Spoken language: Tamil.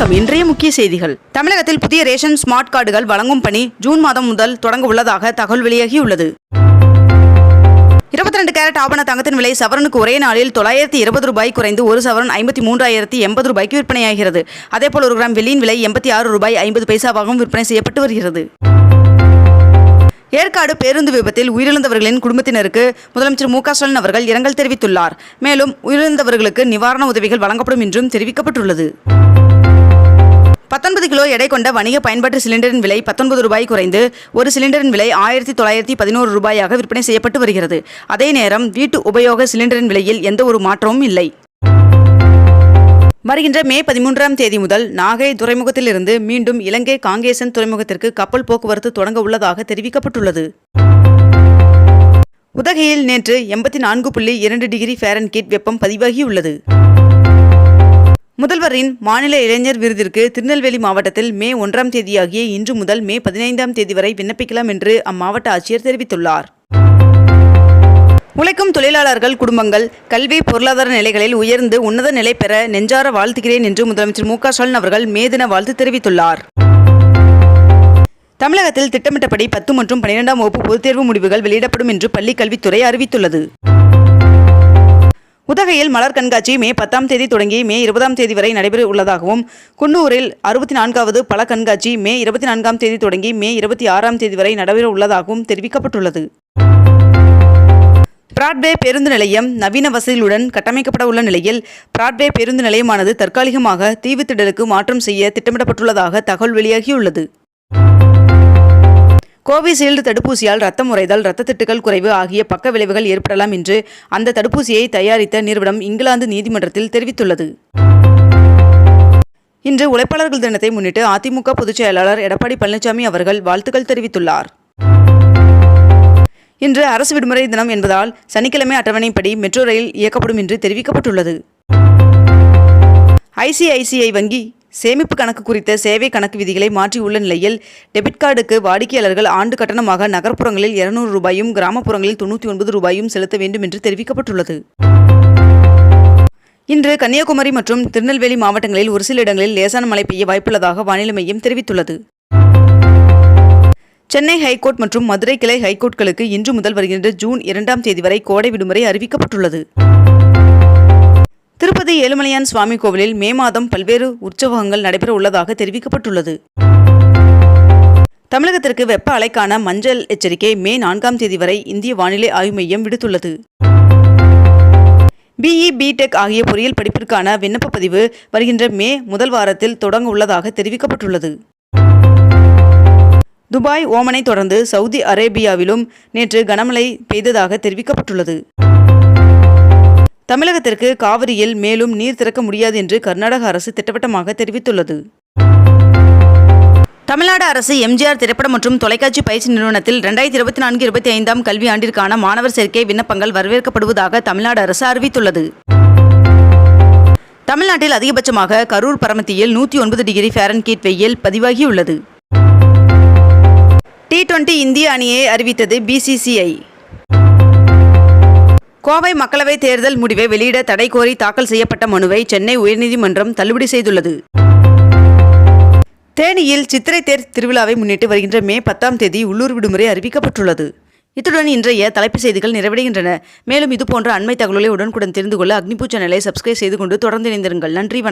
வணக்கம். இன்றைய முக்கிய செய்திகள். தமிழகத்தில் புதிய ரேஷன் ஸ்மார்ட் கார்டுகள் வழங்கும் பணி ஜூன் மாதம் முதல் தொடங்க உள்ளதாக தகவல் வெளியாகியுள்ளது. 22 கேரட் ஆபண தங்கத்தின் விலை சவரனுக்கு ஒரே நாளில் 920 ரூபாய் குறைந்து ஒரு சவரன் 53,080 ரூபாய்க்கு விற்பனையாகிறது. அதேபோல் 1 கிராம் வெள்ளியின் விலை 86 ரூபாய் 50 பைசாவாகவும் விற்பனை செய்யப்பட்டு வருகிறது. ஏற்காடு பேருந்து விபத்தில் உயிரிழந்தவர்களின் குடும்பத்தினருக்கு முதலமைச்சர் மு.க.ஸ்டாலின் அவர்கள் இரங்கல் தெரிவித்துள்ளார். மேலும் உயிரிழந்தவர்களுக்கு நிவாரண உதவிகள் வழங்கப்படும் என்றும் தெரிவிக்கப்பட்டுள்ளது. 19 கிலோ எடை கொண்ட வணிக பயன்பாட்டு சிலிண்டரின் விலை 19 ரூபாய் குறைந்து ஒரு சிலிண்டரின் விலை 1911 ரூபாயாக விற்பனை செய்யப்பட்டு வருகிறது. அதே நேரம் வீட்டு உபயோக சிலிண்டரின் விலையில் எந்த ஒரு மாற்றமும் இல்லை. வருகின்ற மே 13ஆம் தேதி முதல் நாகை துறைமுகத்திலிருந்து மீண்டும் இலங்கை காங்கேசன் துறைமுகத்திற்கு கப்பல் போக்குவரத்து தொடங்க உள்ளதாக தெரிவிக்கப்பட்டுள்ளது. உதகையில் நேற்று 84.2 டிகிரி ஃபாரன்ஹீட் வெப்பம் பதிவாகியுள்ளது. முதல்வரின் மாநில இளைஞர் விருதிற்கு திருநெல்வேலி மாவட்டத்தில் மே 1ஆம் தேதியாகிய இன்று முதல் மே 15ஆம் தேதி வரை விண்ணப்பிக்கலாம் என்று அம்மாவட்ட ஆட்சியர் தெரிவித்துள்ளார். உழைக்கும் தொழிலாளர்கள் குடும்பங்கள் கல்வி பொருளாதார நிலைகளில் உயர்ந்து உன்னத நிலை பெற நெஞ்சார வாழ்த்துகிறேன் என்று முதலமைச்சர் மு.க.ஸ்டாலின் அவர்கள் மே தின வாழ்த்து தெரிவித்துள்ளார். தமிழகத்தில் திட்டமிட்டபடி 10 மற்றும் 12ஆம் வகுப்பு பொதுத் தேர்வு முடிவுகள் வெளியிடப்படும் என்று பள்ளிக் கல்வித்துறை அறிவித்துள்ளது. உதகையில் மலர் கண்காட்சி மே 10ஆம் தேதி தொடங்கி மே 20ஆம் தேதி வரை நடைபெற உள்ளதாகவும், குன்னூரில் 64வது பழ கண்காட்சி மே 24ஆம் தேதி தொடங்கி மே 26ஆம் தேதி வரை நடைபெற உள்ளதாகவும் தெரிவிக்கப்பட்டுள்ளது. பிராட்வே பேருந்து நிலையம் நவீன வசதிகளுடன் கட்டமைக்கப்பட உள்ள நிலையில் பிராட்வே பேருந்து நிலையமானது தற்காலிகமாக தீவுத்திடலுக்கு மாற்றம் செய்ய திட்டமிடப்பட்டுள்ளதாக தகவல் வெளியாகியுள்ளது. கோவிஷீல்டு தடுப்பூசியால் ரத்தம் உறைதல், இரத்த திட்டுகள் குறைவு ஆகிய பக்க விளைவுகள் ஏற்படலாம் என்று அந்த தடுப்பூசியை தயாரித்த நிறுவனம் இங்கிலாந்து நீதிமன்றத்தில் தெரிவித்துள்ளது. இன்று உழைப்பாளர்கள் தினத்தை முன்னிட்டு அதிமுக பொதுச் செயலாளர் எடப்பாடி பழனிசாமி அவர்கள் வாழ்த்துக்கள் தெரிவித்துள்ளார். இன்று அரசு விடுமுறை தினம் என்பதால் சனிக்கிழமை அட்டவணைப்படி மெட்ரோ ரயில் இயக்கப்படும் என்று தெரிவிக்கப்பட்டுள்ளது. ஐசிஐசிஐ வங்கி சேமிப்பு கணக்கு குறித்த சேவை கணக்கு விதிகளை மாற்றியுள்ள நிலையில் டெபிட் கார்டுக்கு வாடிக்கையாளர்கள் ஆண்டு கட்டணமாக நகர்ப்புறங்களில் 200 ரூபாயும் கிராமப்புறங்களில் 99 ரூபாயும் செலுத்த வேண்டும் என்று தெரிவிக்கப்பட்டுள்ளது. இன்று கன்னியாகுமரி மற்றும் திருநெல்வேலி மாவட்டங்களில் ஒரு சில இடங்களில் லேசான மழை பெய்ய வாய்ப்புள்ளதாக வானிலை மையம் தெரிவித்துள்ளது. சென்னை ஹைகோர்ட் மற்றும் மதுரை கிளை ஹைகோர்ட்களுக்கு இன்று முதல் வருகின்ற ஜூன் 2ஆம் தேதி வரை கோடை விடுமுறை அறிவிக்கப்பட்டுள்ளது. திருப்பதி ஏழுமலையான் சுவாமி கோவிலில் மே மாதம் பல்வேறு உற்சவங்கள் நடைபெற உள்ளதாக தெரிவிக்கப்பட்டுள்ளது. தமிழகத்திற்கு வெப்ப அலைக்கான மஞ்சள் எச்சரிக்கை மே 4ஆம் தேதி வரை இந்திய வானிலை ஆய்வு மையம் விடுத்துள்ளது. பிஇ, பிடெக் ஆகிய பொறியியல் படிப்பிற்கான விண்ணப்ப பதிவு வருகின்ற மே முதல் வாரத்தில் தொடங்க உள்ளதாக தெரிவிக்கப்பட்டுள்ளது. துபாய், ஓமனை தொடர்ந்து சவுதி அரேபியாவிலும் நேற்று கனமழை பெய்ததாக தெரிவிக்கப்பட்டுள்ளது. தமிழகத்திற்கு காவிரியில் மேலும் நீர் திறக்க முடியாது என்று கர்நாடக அரசு திட்டவட்டமாக தெரிவித்துள்ளது. தமிழ்நாடு அரசு எம்ஜிஆர் திரைப்பட மற்றும் தொலைக்காட்சி பயிற்சி நிறுவனத்தில் 2024-25ஆம் கல்வி ஆண்டிற்கான மாணவர் சேர்க்கை விண்ணப்பங்கள் வரவேற்கப்படுவதாக தமிழ்நாடு அரசு அறிவித்துள்ளது. தமிழ்நாட்டில் அதிகபட்சமாக கரூர் பரமத்தியில் 109 டிகிரி ஃபாரன்ஹீட் வெயில் பதிவாகியுள்ளது. T20 இந்திய அணியை அறிவித்தது BCCI. கோவை மக்களவைத் தேர்தல் முடிவை வெளியிட தடை கோரி தாக்கல் செய்யப்பட்ட மனுவை சென்னை உயர்நீதிமன்றம் தள்ளுபடி செய்துள்ளது. தேனியில் சித்திரை தேர் திருவிழாவை முன்னிட்டு வருகின்ற மே 10ஆம் தேதி உள்ளூர் விடுமுறை அறிவிக்கப்பட்டுள்ளது. இத்துடன் இன்றைய தலைப்புச் செய்திகள் நிறைவடைகின்றன. மேலும் இதுபோன்ற அண்மை தகவல்களை உடனுக்குடன் தெரிந்து கொள்ள அக்னிபூ சேனலை சப்ஸ்கிரைப் செய்து கொண்டு தொடர்ந்து இணைந்திருங்கள். நன்றி, வணக்கம்.